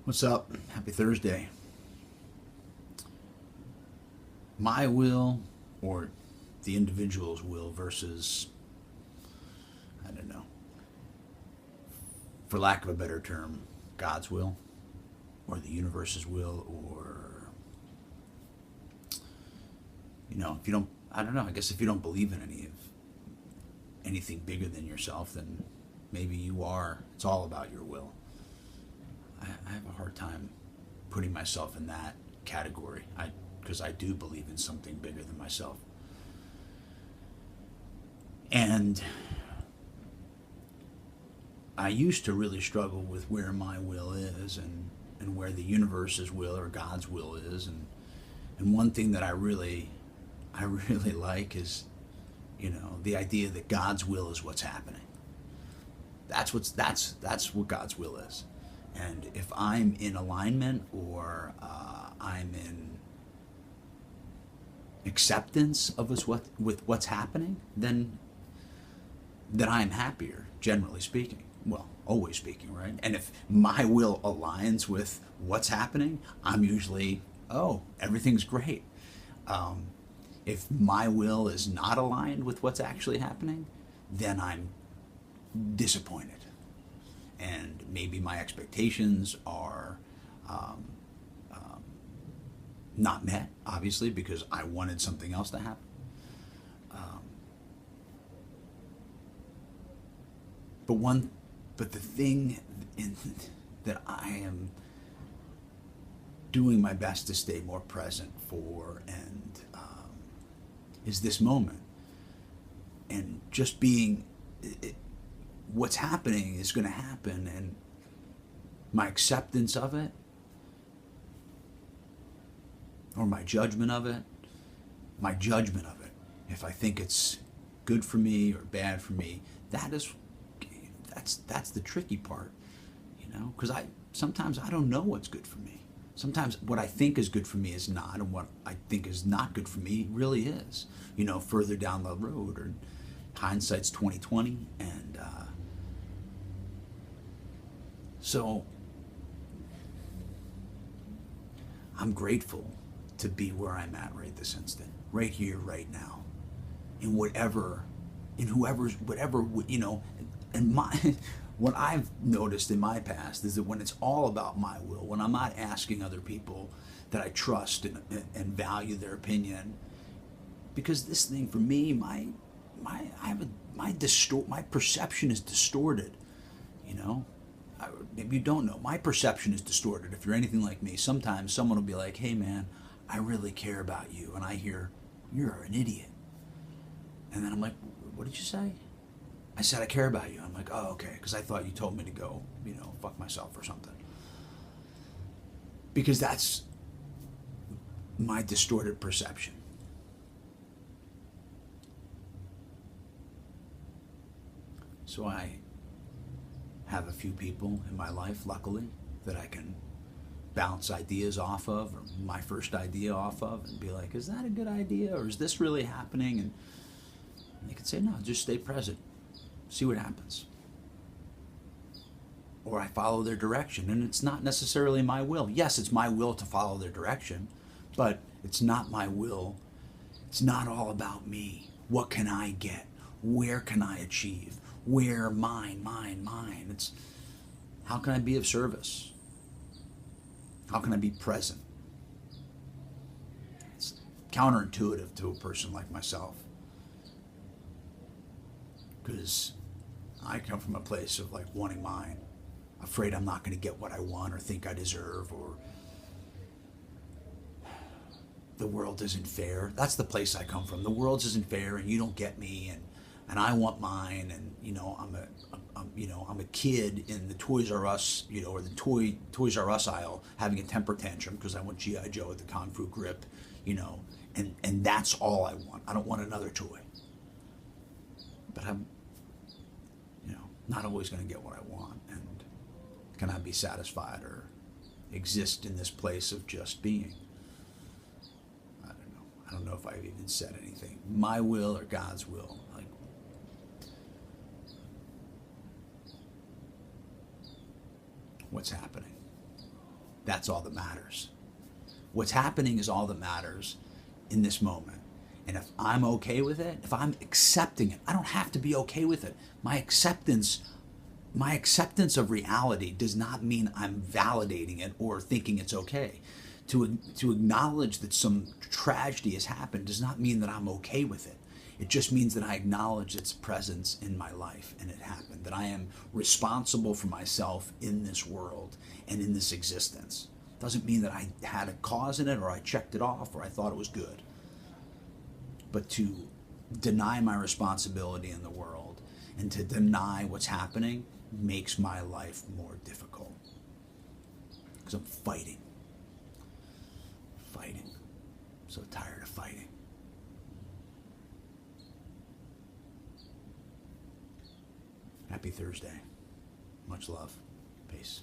What's up? Happy Thursday. My will or the individual's will versus, I don't know, for lack of a better term, God's will or the universe's will or, if you don't, I don't know, I guess if you don't believe in anything bigger than yourself, then maybe it's all about your will. I have a hard time putting myself in that category because I do believe in something bigger than myself. And I used to really struggle with where my will is and where the universe's will or God's will is. And one thing that I really like is, the idea that God's will is what's happening. That's what God's will is. And if I'm in alignment or I'm in acceptance of with what's happening, then I'm happier, generally speaking. Well, always speaking, right? And if my will aligns with what's happening, I'm usually, everything's great. If my will is not aligned with what's actually happening, then I'm disappointed. And maybe my expectations are not met, obviously, because I wanted something else to happen. But the thing that I am doing my best to stay more present for and is this moment. And just being... what's happening is going to happen, and my acceptance of it or my judgment of it, if I think it's good for me or bad for me, that's the tricky part, because sometimes I don't know what's good for me. Sometimes what I think is good for me is not, and what I think is not good for me really is, further down the road, or hindsight's 20/20, and so I'm grateful to be where I'm at right this instant, right here, right now, in whatever, and what I've noticed in my past is that when it's all about my will, when I'm not asking other people that I trust and value their opinion, because this thing for me, my perception is distorted, Maybe you don't know. My perception is distorted. If you're anything like me, sometimes someone will be like, hey man, I really care about you. And I hear, you're an idiot. And then I'm like, what did you say? I said, I care about you. I'm like, oh, okay. Because I thought you told me to go, fuck myself or something. Because that's my distorted perception. So I have a few people in my life, luckily, that I can bounce ideas off of, or my first idea off of, and be like, is that a good idea, or is this really happening? And they can say, no, just stay present, see what happens. Or I follow their direction, and it's not necessarily my will. Yes, it's my will to follow their direction, but it's not my will. It's not all about me. What can I get? Where can I achieve? Where mine. It's how can I be of service? How can I be present? It's counterintuitive to a person like myself, because I come from a place of like wanting mine, afraid I'm not going to get what I want or think I deserve, or the world isn't fair. That's the place I come from. The world isn't fair, and you don't get me, and I want mine, and I'm a kid in the Toys R Us, or the Toys R Us aisle having a temper tantrum because I want G.I. Joe with the Kung Fu grip, and that's all I want. I don't want another toy. But I'm, not always going to get what I want, and can I be satisfied or exist in this place of just being? I don't know if I've even said anything. My will or God's will. Like, what's happening? That's all that matters. What's happening is all that matters in this moment. And if I'm okay with it, if I'm accepting it, I don't have to be okay with it. My acceptance of reality does not mean I'm validating it or thinking it's okay. To acknowledge that some tragedy has happened does not mean that I'm okay with it. It just means that I acknowledge its presence in my life and it happened, that I am responsible for myself in this world and in this existence. It doesn't mean that I had a cause in it or I checked it off or I thought it was good. But to deny my responsibility in the world and to deny what's happening makes my life more difficult. Because I'm fighting. I'm so tired of fighting. Happy Thursday. Much love. Peace.